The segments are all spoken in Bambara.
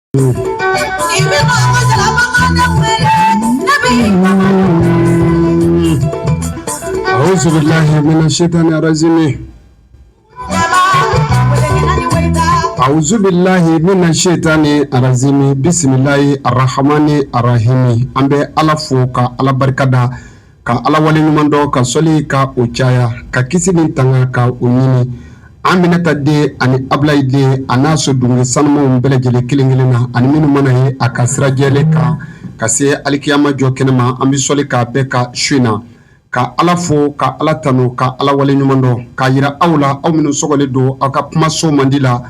أعوذ بالله من الشيطان الرجيم أعوذ بالله من الشيطان الرجيم بسم الله الرحمن الرحيم أمبي على فوق على بركة ka ala wale ɲuman dɔ ka sɔli ka o caya ka kisi ni tanga ka o ɲini Aminata den ani Ablayi den a n'a so dunke sanumanw bɛɛ lajɛlen kelen-kelen na ani minnu mana ye a ka sira jɛlen kan ka se alikiyama jɔ kɛnɛ ma an bɛ sɔli k'a bɛɛ ka su in na ka ala fo ka ala tanu ka ala wale ɲuman dɔ k'a yira aw la aw minnu sɔgɔlen don aw ka kumaso mandi la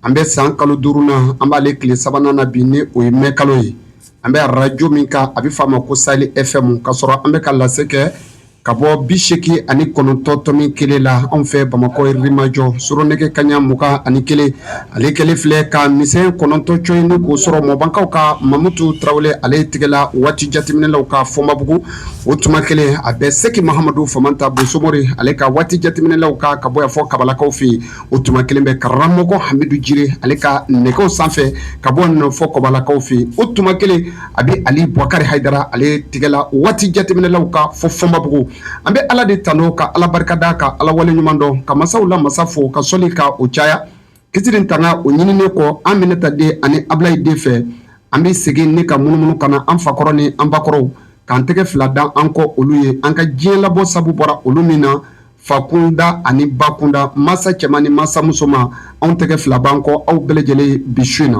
an bɛ san kalo 5 na an b'ale tile 3nan na bi ni o ye mɛn kalo ye an bɛ radio min ka a bɛ f'a ma ko Sahel FM ka sɔrɔ an bɛ ka lase kɛ ka bɔ 89.1 la anw fɛ Bamakɔ Yirimajɔ soro nɛgɛ kaɲa 21 ale kɛlen filɛ ka misɛn 9 coin ni k'o sɔrɔ mɔbankaw ka Mamutu Tarawele ale tigɛla waati jateminɛlaw ka Fɔnbabugu o tuma kelen a bɛ Seki Mahamadu Famanta Bosomori ale ka waati jateminɛlaw ka bɔ yan fɔ Kabalakaw fɛ o tuma kelen bɛ karamɔgɔ Hamidu Jire ale ka nɛgɛw sanfɛ ka bɔ nin fɔ Kabalakaw fɛ o tuma kelen a bɛ Ali Bukari Haidara ale tigɛla waati jateminɛlaw ka fɔ Fɔnbabugu an bɛ ala de tano ka ala barikada ka ala wale ɲuman dɔn ka masaw la masa fo ka sɔli ka o caya kitirin tanga o ɲininen kɔ Aminata den ani Ablayi den fɛ an bɛ segin ni ka munumunu kana an fakɔrɔ ni an bakɔrɔw k'an tɛgɛ fila da an kɔ olu ye an ka diɲɛ labɔ sabu bɔra olu min na fakunda ani bakunda masa cɛman ni masa muso ma anw tɛgɛ fila b'an kɔ aw bɛɛ lajɛlen bi su in na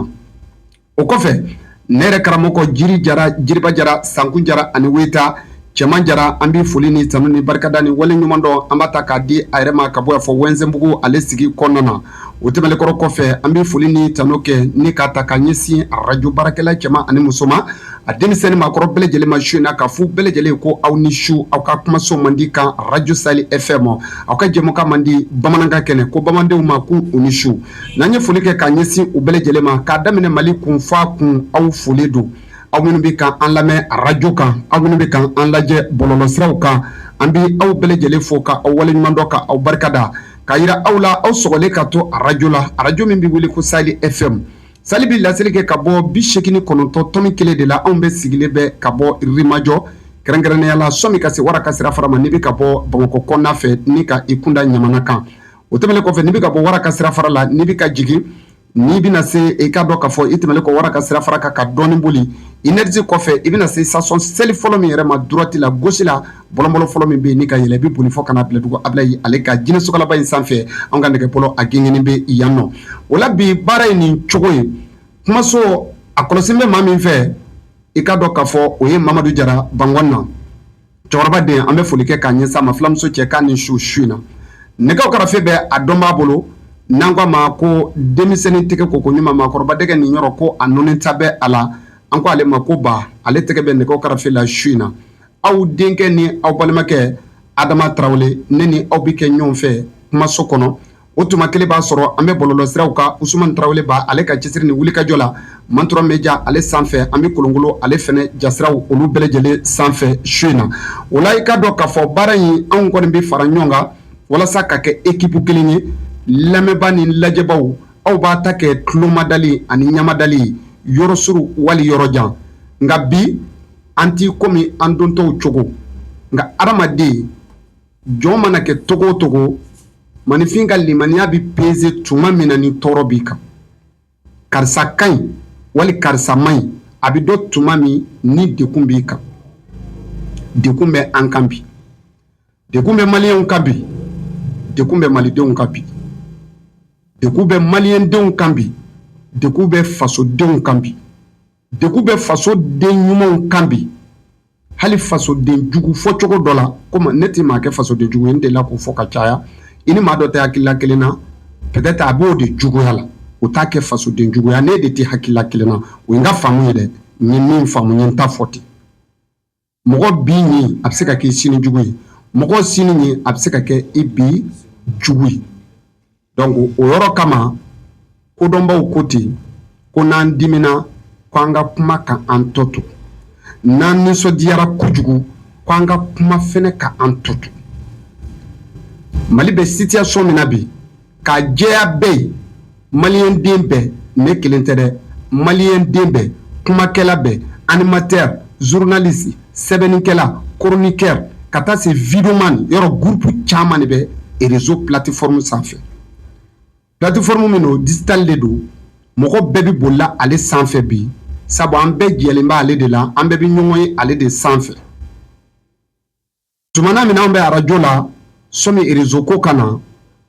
o kɔfɛ ne yɛrɛ karamɔgɔ Jiri Jara Jiriba Jara Sanku Jara ani Weta cɛman jara an bɛ foli ni tanu ni barikada ni wale ɲuman dɔn an b'a ta k'a di a yɛrɛ ma ka bɔ yan fɔ Wɛnzɛnbugu ale sigi kɔnɔna na o tɛmɛlenkɔrɔ kɔfɛ an bɛ foli ni tanu kɛ ni k'a ta ka ɲɛsin radio baarakɛla cɛman ani muso ma a denmisɛnnin maakɔrɔ bɛɛ lajɛlen ma su in na ka f'u bɛɛ lajɛlen ko aw ni su aw ka kumaso man di kan radio Sahel FM aw ka jɛmukan man di bamanankan kɛnɛ ko bamandenw ma k'u ni su n'an ye foli kɛ k'a ɲɛsin u bɛɛ lajɛlen ma k'a daminɛ Mali kun f'a kun aw foli don aw minnu bɛ kan an lamɛn radio kan aw minnu bɛ kan an lajɛ bɔlɔlɔsiraw kan an bɛ aw bɛɛ lajɛlen fo ka aw wale ɲuman dɔn ka aw barikada k'a yira aw la aw sɔgɔlen ka to radio la radio min bɛ wele ko Sahel FM Sahel bɛ laseli kɛ ka bɔ 89.1 de la anw bɛ sigilen bɛ ka bɔ Yirimajɔ kɛrɛnkɛrɛnnenya la sɔmi ka se wara ka sira fara ma n'i bɛ ka bɔ Bamakɔ kɔnɔna fɛ ni ka i kunda Ɲamana kan o tɛmɛnen kɔfɛ n'i bɛ ka bɔ wara ka sira fara la n'i bɛ ka jigin n'i bɛna se i ka dɔn k'a fɔ i tɛmɛlen kɔ wara ka sira fara kan ka dɔɔnin boli inergie kɔfɛ i bɛna se station seli fɔlɔ min yɛrɛ ma droite la gauche la bɔlɔnbɔlɔ fɔlɔ min bɛ yen ni ka yɛlɛ i bɛ boli fɔ ka na bila dugu Ablayi ale ka jinɛ sokalaba in sanfɛ anw ka nɛgɛbɔlɔ a gengenen bɛ yan nɔ o la bi baara ye nin cogo ye kumaso a kɔlɔsi bɛ maa min fɛ i ka dɔn k'a fɔ o ye Mamadu Jara Bangɔni na cɛkɔrɔba den an bɛ foli kɛ k'a ɲɛsin a ma filamuso cɛ k'a ni su in na nɛgɛw karafe bɛ a dɔn b'a bolo n'an ko a ma ko denmisɛnnin tɛgɛ ko ɲuman maakɔrɔba tɛgɛ nin yɔrɔ ko a nɔni ta bɛ a la an ko ale ma ko ba ale tɛgɛ bɛ nɛgɛw karafe la su in na aw denkɛ ni aw balimakɛ Adama Tarawele ne ni aw bɛ kɛ ɲɔgɔn fɛ kumaso kɔnɔ o tuma kelen b'a sɔrɔ an bɛ bɔlɔlɔsiraw ka Usumani Tarawele ba ale ka cɛsiri ni wulikajɔ la Mantura Media ale sanfɛ an bɛ Kolonkolo ale fɛnɛ jasiraw olu bɛɛ lajɛlen sanfɛ su in na o la i ka dɔn k'a fɔ baara in anw kɔni bɛ fara ɲɔgɔn kan walasa ka kɛ équipe kelen ye lamɛnbaa ni lajɛbaw aw b'a ta kɛ tulomadali ani ɲamadali yɔrɔ suru wali yɔrɔ jan nka bi an t'i komi an dontɔw cogo nka adamaden jɔn mana kɛ togo o togo manifin ka limaniya bɛ pese tuma min na ni tɔɔrɔ b'i kan karisa ka ɲi wali karisa man ɲi a bɛ dɔn tuma min ni dekun b'i kan dekun bɛ an kan bi dekun bɛ maliyɛnw kan bi dekun bɛ malidenw kan bi dekun bɛ maliyɛndenw kan bi dekun bɛ fasodenw kan bi dekun bɛ fasoden ɲumanw kan bi hali fasoden jugu fɔ cogo dɔ la komi ne tɛ maa kɛ fasoden jugu ye n delila k'o fɔ ka caya i ni maa dɔ tɛ hakilila kelen na peut-être a b'o de juguya la o t'a kɛ fasoden juguya ne de tɛ hakilila kelen na o ye n ka faamu ye dɛ n ye min faamu n ye n ta fɔ ten mɔgɔ bi ɲi a bɛ se ka kɛ sini jugu ye mɔgɔ sini ɲi a bɛ se ka kɛ i bi jugu ye donc o yɔrɔ kama kodɔnbaw ko ten ko n'an dimina ko an ka kuma ka an tɔ to n'an nisɔndiyara kojugu ko an ka kuma fɛnɛ ka an tɔ to Mali bɛ situation min na bi k'a jɛya bɛɛ ye maliyɛnden bɛɛ ne kelen tɛ dɛ malien den bɛɛ kumakɛla bɛɛ animateur journaliste sɛbɛnnikɛla chroniqueur ka taa se videoman yɔrɔ groupe caman de bɛ réseau plateforme sanfɛ plateforme min don digital de don mɔgɔ bɛɛ bi bolila ale sanfɛ bi sabu an bɛɛ jɛlen bɛ ale de la an bɛɛ bi ɲɔgɔn ye ale de sanfɛ tumana min an bɛ arajo la sɔmi réseau ko ka na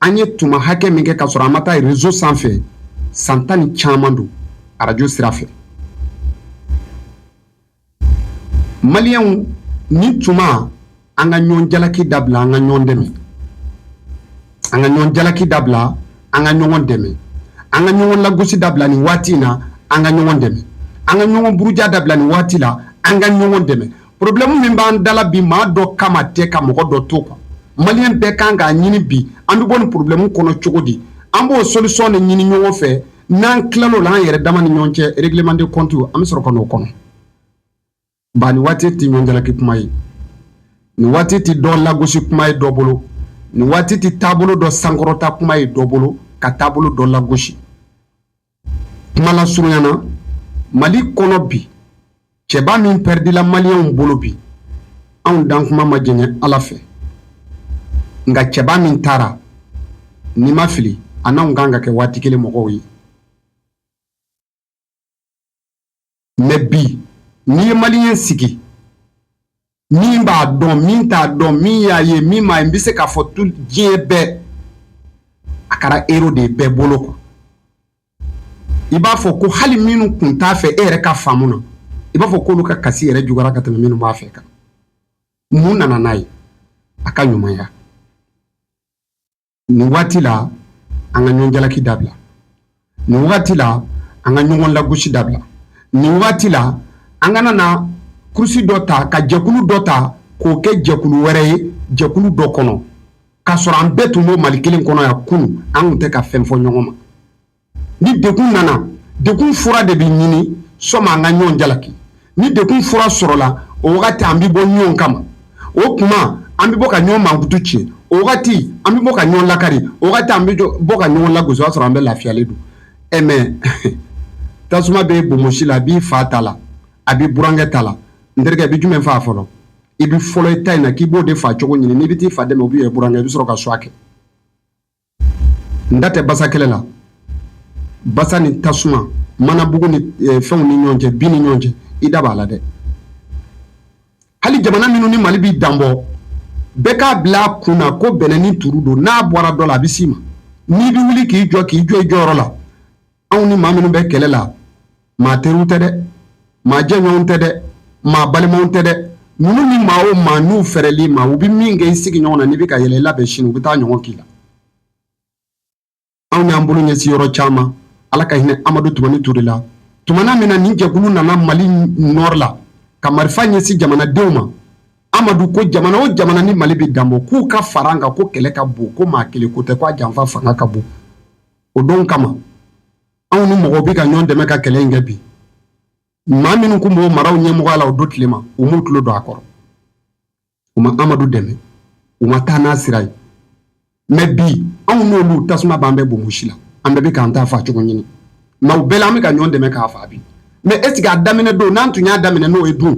an ye tuma hakɛ min kɛ ka sɔrɔ an ma taa réseau sanfɛ san 10 ni caman don arajo sira fɛ maliyɛnw ni tuma an ka ɲɔgɔn jalaki dabila an ka ɲɔgɔn dɛmɛ an ka ɲɔgɔn jalaki dabila an ka ɲɔgɔn dɛmɛ an ka ɲɔgɔn lagosi dabila nin waati in na an ka ɲɔgɔn dɛmɛ an ka ɲɔgɔn buruja dabila nin waati la an ka ɲɔgɔn dɛmɛ problème min b'an dala bi maa dɔ kama tɛ ka mɔgɔ dɔ to kan maliyɛn bɛɛ kan k'a ɲini bi an bɛ bɔ nin problème kɔnɔ cogo di an b'o solution de ɲini ɲɔgɔn fɛ n'an tilal'o la an yɛrɛ dama ni ɲɔgɔn cɛ règlement de compte an bɛ sɔrɔ ka n'o kɔnɔ ba nin waati tɛ ɲɔgɔn jalaki kuma ye nin waati tɛ dɔ lagosi kuma ye dɔ bolo nin waati tɛ taabolo dɔ sankɔrɔta kuma ye dɔ bolo ka taabolo dɔ lagosi kuma la surunyana Mali kɔnɔ bi cɛba min perdila maliyɛnw bolo bi anw dan kuma ma jɛɲɛ Ala fɛ nka cɛba min taara ni ma fili a n'anw kan ka kɛ waati kelen mɔgɔw ye mais bi n'i ye maliyɛn sigi min b'a dɔn min t'a dɔn min y'a ye min m'a ye n bɛ se k'a fɔ diɲɛ bɛɛ a kɛra héros de ye bɛɛ bolo quoi i b'a fɔ ko hali minnu kun t'a fɛ e yɛrɛ ka faamu na i b'a fɔ k'olu ka kasi yɛrɛ juguyara ka tɛmɛ minnu b'a fɛ kan mun nana n'a ye a ka ɲumanya nin waati la an ka ɲɔgɔn jalaki dabila nin waati la an ka ɲɔgɔn lagosi dabila nin waati la an kana na kurusi dɔ ta ka jɛkulu dɔ ta k'o kɛ jɛkulu wɛrɛ ye jɛkulu dɔ kɔnɔ k'a sɔrɔ an bɛɛ tun b'o Mali kelen kɔnɔ yan kunun an tun tɛ ka fɛn fɔ ɲɔgɔn ma ni dekun nana dekun fura de bɛ ɲini sɔmi an ka ɲɔgɔn jalaki ni dekun fura sɔrɔla o wagati an bɛ bɔ ɲɔgɔn kama o tuma an bɛ bɔ ka ɲɔgɔn mankutu tiɲɛ o wagati an bɛ bɔ ka ɲɔgɔn lakari o wagati an bɛ bɔ ka ɲɔgɔn lagosi o y'a sɔrɔ an bɛ lafiyalen don mais tasuma bɛ bomosi la a b'i fa ta la a b'i burankɛ ta la n terikɛ i bɛ jumɛn fa fɔlɔ i bɛ fɔlɔ i ta in na k'i b'o de fa cogo ɲini n'i bɛ t'i fa dɛmɛ o b'i yɛrɛ burankɛ i bɛ sɔrɔ ka suwa kɛ n da tɛ basa kɛlɛ la basa ni tasuma manabugu ni fɛnw ni ɲɔgɔn cɛ bin ni ɲɔgɔn cɛ i da b'a la dɛ hali jamana minnu ni Mali b'i danbɔ bɛɛ k'a bila a kun na ko bɛnɛ ni turu don n'a bɔra dɔ la a bɛ s'i ma n'i bɛ wuli k'i jɔ i jɔyɔrɔ la anw ni maa minnu bɛ kɛlɛ la maa teriw tɛ dɛ maa jɛɲɔgɔnw tɛ dɛ maa balimaw tɛ dɛ ninnu ni maa o maa n'u fɛrɛl'i ma u bɛ min kɛ i sigi ɲɔgɔn na n'i bɛ ka yɛlɛ i labɛn sini u bɛ taa ɲɔgɔn k'i la anw y'an bolo ɲɛsin yɔrɔ caman Ala ka hinɛ Amadu Tumani Ture la tumana min na nin jɛkulu nana Mali nord la ka marifa ɲɛsin jamanadenw ma Amadu ko jamana o jamana ni Mali bɛ danbɔ k'u ka fara an kan ko kɛlɛ ka bon ko maa kelen ko tɛ ko a janfa fanga ka bon o don kama anw ni mɔgɔw bɛ ka ɲɔgɔn dɛmɛ ka kɛlɛ in kɛ bi maa minnu kun b'o maraw ɲɛmɔgɔya la o don tile ma u m'u tulo don a kɔrɔ u ma Amadu dɛmɛ u ma taa n'a sira ye mais bi anw n'olu tasuma b'an bɛɛ bomosi la an bɛɛ bɛ k'an ta fa cogo ɲini mais u bɛɛ la an bɛ ka ɲɔgɔn dɛmɛ k'a fa bi mais est ce que a daminɛ don n'an tun y'a daminɛ n'o ye dun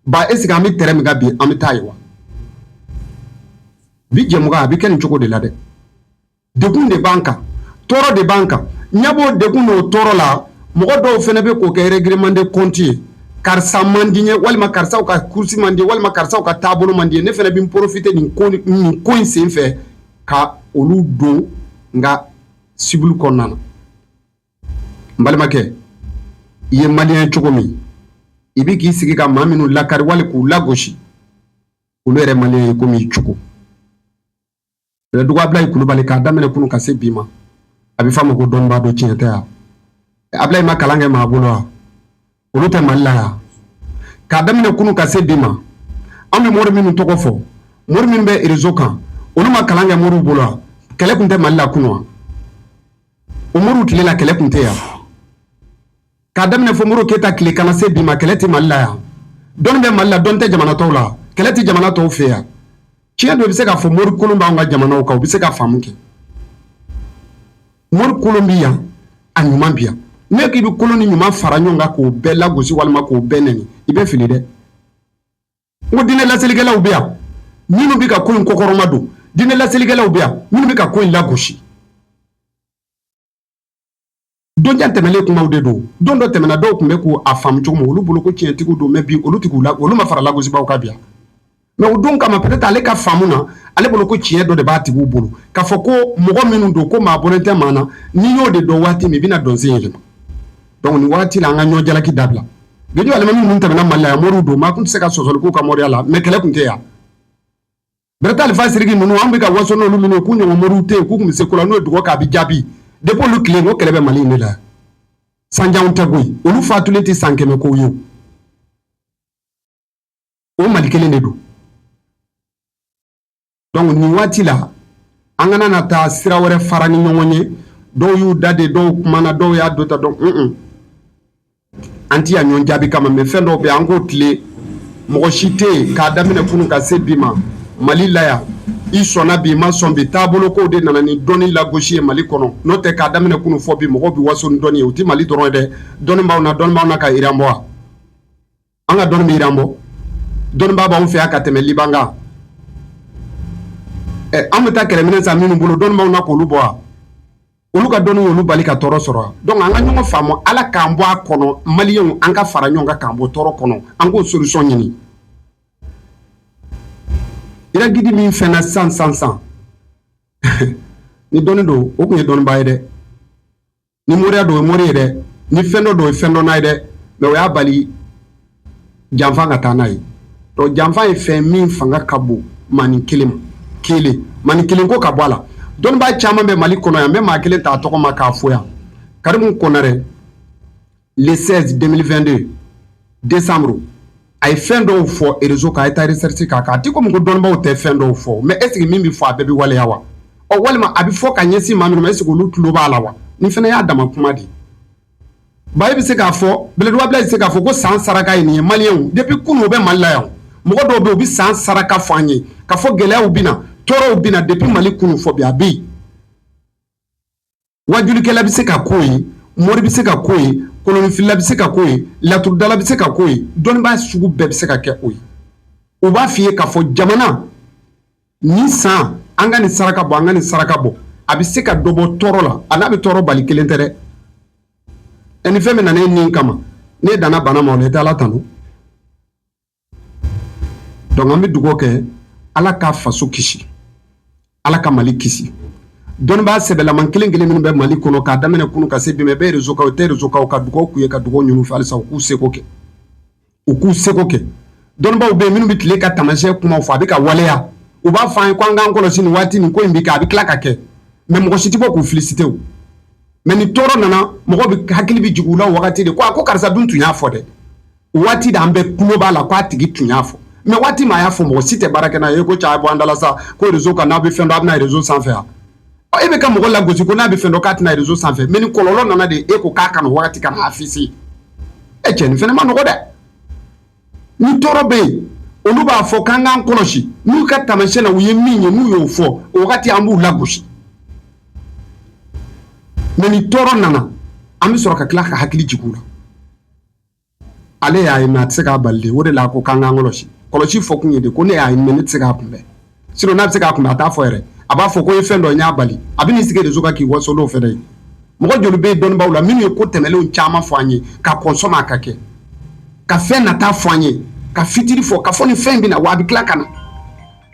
ba est ce que an bɛ terrain min kan bi an bɛ taa ye wa bi jɛmukan a bɛ kɛ nin cogo de la dɛ dekun de b'an kan tɔɔrɔ de b'an kan ɲɛ b'o dekun n'o tɔɔrɔ la mɔgɔ dɔw fana bɛ k'o kɛ règlement de compte ye karisa man di n ye walima karisaw ka course man di walima karisaw ka taabolo man di ye ne fana bɛ n profiter nin ko in sen fɛ ka olu don n ka cible kɔnɔna na n balimakɛ i ye maliyɛn cogo min i bɛ k'i sigi ka maa minnu lakari wali k'u lagosi olu yɛrɛ maliyɛn ye komi i cogo Dugu Ablaye Kulubali k'a daminɛ kunun ka se bi ma a bɛ f'a ma ko dɔnnibaa dɔ tiɲɛ tɛ yan Ablaye ma kalan kɛ maa bolo wa olu tɛ Mali la yan k'a daminɛ kunun ka se bi ma an bɛ mori minnu tɔgɔ fɔ mori minnu bɛ réseau kan olu ma kalan kɛ moriw bolo wa kɛlɛ tun tɛ Mali la kunun wa o moriw tile la kɛlɛ tun tɛ yan k'a daminɛ fɔ Modibo Keyita tile kana se bi ma kɛlɛ tɛ Mali la yan dɔnni bɛ Mali la dɔnni tɛ jamana tɔw la kɛlɛ tɛ jamana tɔw fɛ yan tiɲɛ dɔ bɛ se k'a fɔ mori kolon b'anw ka jamanaw kan u bɛ se ka faamu kɛ mori kolon bɛ yan a ɲuman bɛ yan ne k'i bɛ kolon ni ɲuman fara ɲɔgɔn kan k'o bɛɛ lagosi walima k'o bɛɛ nɛni i bɛ fili dɛ n ko diinɛ laselikɛlaw bɛ yan minnu bɛ ka ko in kɔkɔrɔma don diinɛ laselikɛlaw bɛ yan minnu bɛ ka ko in lagosi donjan tɛmɛlen kumaw de don don dɔ tɛmɛna dɔw tun bɛ k'o a faamu cogo min olu bolo ko tiɲɛtigiw don mais bi olu tɛ k'u la olu ma fara lagosibaw ka bi yan mais o don kama peut-être ale ka faamu na ale bolo ko tiɲɛ dɔ de b'a tigiw bolo k'a fɔ ko mɔgɔ minnu don ko maa bɔlen tɛ maa na n'i y'o de dɔn waati min i bɛna dɔn sen yɛlɛma donc nin waati la an ka ɲɔ jalaki dabila Gédio alimami minnu tɛmɛna Mali la yan moriw don maa tun tɛ se ka sɔsɔli k'u ka mɔriya la mais kɛlɛ tun tɛ yan Bereta Alifa Sidiki ninnu an bɛ ka waso n'olu minnu ye k'u ɲɔgɔn moriw tɛ yen k'u tun bɛ se ko la n'o ye dugawu kɛ a bɛ jaabi depuis olu tile n'o kɛlɛ bɛ Mali in de la sanjanw tɛ koyi olu fatulen tɛ san 100 kow ye o Mali kelen de don donc nin waati la an kana na taa sira wɛrɛ fara ni ɲɔgɔn ye dɔw y'u da de dɔw kumana dɔw y'a dota donc an ti ya ɲɔgɔn jaabi kama mais fɛn dɔw bɛ an k'o tile mɔgɔ si tɛ yen k'a daminɛ kunun ka se bi ma Mali la yan i sɔnna bi i ma sɔn bi taabolo kow de nana ni dɔnni lagosi ye Mali kɔnɔ n'o tɛ k'a daminɛ kunun fɔ bi mɔgɔw bɛ waso ni dɔnni ye o tɛ Mali dɔrɔn ye dɛ dɔnnibaaw na ka Iran bɔ wa an ka dɔnni bɛ Iran bɔ dɔnnibaa b'anw fɛ yan ka tɛmɛ Liban kan an bɛ taa kɛlɛminɛ san minnu bolo dɔnnibaaw na k'olu bɔ wa olu ka dɔnni y'olu bali ka tɔɔrɔ sɔrɔ wa donc an ka ɲɔgɔn faamu Ala k'an bɔ a kɔnɔ maliyɛnw an ka fara ɲɔgɔn kan k'an bɔ tɔɔrɔ kɔnɔ an k'o solution ɲini Iragidi min fɛnna san ni dɔnni don o tun ye dɔnnibaa ye dɛ ni moriya don o ye mori ye dɛ ni fɛn dɔ don o ye fɛn dɔ n'a ye dɛ mais o y'a bali janfa ka taa n'a ye donc janfa ye fɛn min fanga ka bon manin kelen ma kelen manin kelen ko ka bɔ a la dɔnnibaa caman bɛ Mali kɔnɔ yan n bɛ maa kelen t'a tɔgɔ ma k'a fɔ yan Karimu Konare le 16 2022 décembre a ye fɛn dɔw fɔ réseau kan a ye taa recherche k'a kan a tɛ komi ko dɔnnibaaw tɛ fɛn dɔw fɔ mais est ce que min bɛ fɔ a bɛɛ bɛ waleya wa ɔ walima a bɛ fɔ ka ɲɛsin maa minnu ma est ce que olu tulo b'a la wa nin fana y'a dama kuma de Baye bɛ se k'a fɔ Bɛlɛdugu Abulayi bɛ se k'a fɔ ko san saraka ye nin ye maliyɛnw depuis kunun o bɛ Mali la yan mɔgɔ dɔw bɛ yen u bɛ san saraka fɔ an ye k'a fɔ gɛlɛyaw bɛ na tɔɔrɔw bɛ na depuis Mali kunun fɔ bi a bɛ yen wajulikɛla bɛ se ka k'o ye mori bɛ se ka k'o ye kolonifila bɛ se ka k'o ye laturudala bɛ se ka k'o ye dɔnnibaa sugu bɛɛ bɛ se ka kɛ o ye u b'a f'i ye k'a fɔ jamana nin san an ka nin saraka bɔ an ka nin saraka bɔ a bɛ se ka dɔ bɔ tɔɔrɔ la a n'a bɛ tɔɔrɔ bali kelen tɛ dɛ ɛ nin fɛn min nana e nin kama ne danna bana ma o la i tɛ Ala tanu donc an bɛ dugawu kɛ Ala ka faso kisi Ala ka Mali kisi dɔnnibaa sɛbɛlaman kelen kelen minnu bɛ Mali kɔnɔ k'a daminɛ kunun ka se bi ma bɛɛ réseau kan o tɛ réseau kan ka dugawu k'u ye ka dugawu ɲini u fɛ halisa u k'u seko kɛ dɔnnibaaw bɛ yen minnu bɛ tile ka taamasiyɛn kumaw fɔ a bɛ ka waleya u b'a fɔ an ye ko an k'an kɔlɔsi nin waati nin ko in bɛ kɛ a bɛ tila ka kɛ mais mɔgɔ si tɛ bɔ k'u féliciter o mais ni tɔɔrɔ nana mɔgɔ bɛ hakili bɛ jigin u la o wagati de ko a ko karisa dun tun y'a fɔ dɛ o waati de an bɛɛ tulo b'a la ko a tigi tun y'a fɔ mais waati min a y'a fɔ mɔgɔ si tɛ baara kɛ n'a ye ko cɛ a bɔ an da la sa ko réseau kan n'a bɛ fɛn dɔ a bɛ na réseau sanfɛ yan e bɛ ka mɔgɔ lagosi ko n'a bɛ fɛn dɔ k'a tɛna réseau sanfɛ mais ni kɔlɔlɔ nana de e ko k'a kana o wagati kana afficher e cɛ nin fɛnɛ ma nɔgɔ dɛ ni tɔɔrɔ bɛ yen olu b'a fɔ k'an k'an kɔlɔsi n'u ka taamasiyɛn na u ye min ye n'u y'o fɔ o wagati an b'u lagosi mais ni tɔɔrɔ nana an bɛ sɔrɔ ka tila ka hakili jigin u la ale y'a ye mais a tɛ se k'a bali de o de la ko k'an k'an kɔlɔsi kɔlɔsi fɔ kun ye de ko ne y'a ye mais ne tɛ se k'a kunbɛn sinon n'a bɛ se k'a kunbɛn a t'a fɔ yɛrɛ a b'a fɔ ko ye fɛn dɔ n y'a bali a bɛ n'i sigi réseau kan k'i waso n'o fɛnɛ ye mɔgɔ joli bɛ yen dɔnnibaaw la minnu ye ko tɛmɛlenw caman fɔ an ye ka kɔnsɔn a ka kɛ ka fɛn nata fɔ an ye ka fitiri fɔ ka fɔ ni fɛn bɛ na wa a bɛ tila ka na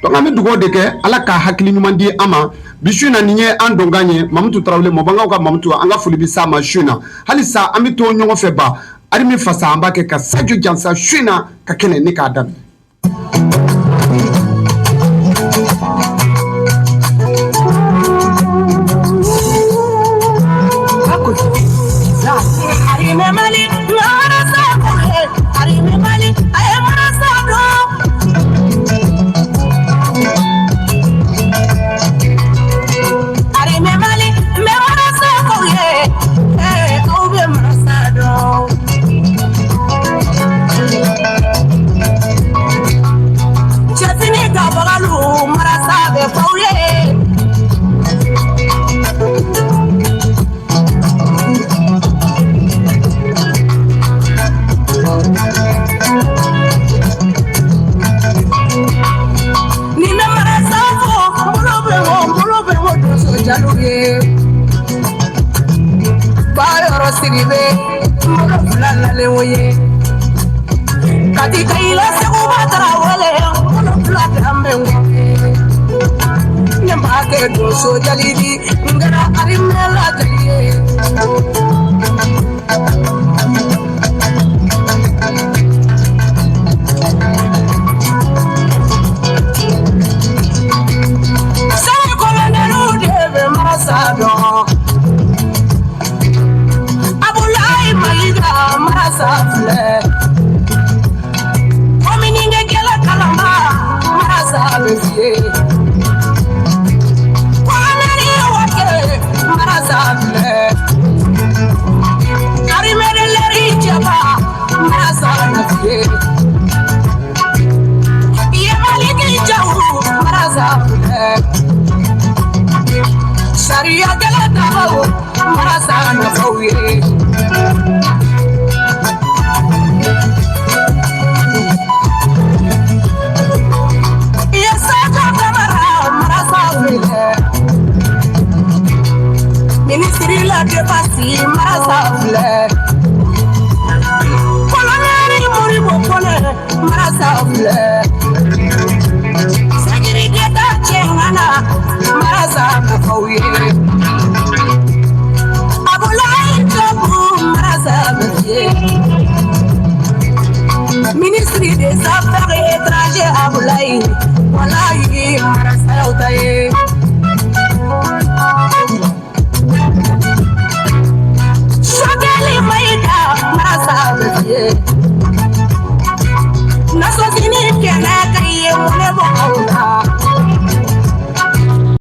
donc an bɛ dugawu de kɛ Ala ka hakili ɲuman di an ma bi su in na nin ye an donkan ye Mamutu Tarawele Mɔbankaw ka Mamutu an ka foli bɛ s'a ma su in na halisa an bɛ to ɲɔgɔn fɛ ba Arimi Fasa an b'a kɛ ka Sadio Jansa su in na ka kɛnɛ ne k'a daminɛ. Leoye Katika ila siku batara wale Uno plata mengo Nyambake doso jalidi Ngara arimela jaliye Sawe kolone rudeve marasado Abulai maliga marasafle Omininge gela kalamba marasafle Kwanari wake marasafle Arimere leri jaba marasafle Yemaligi jawu marasafle Sharia gela tawo marasafle Ministry la depasi marasafle Koloneri muri bokone marasafle Sagiri deta chengana marasafle fauye Abulai tobu marasafle Ministry des Affaires étrangères Abulai Wallahi marasafle Shageli maida marasafle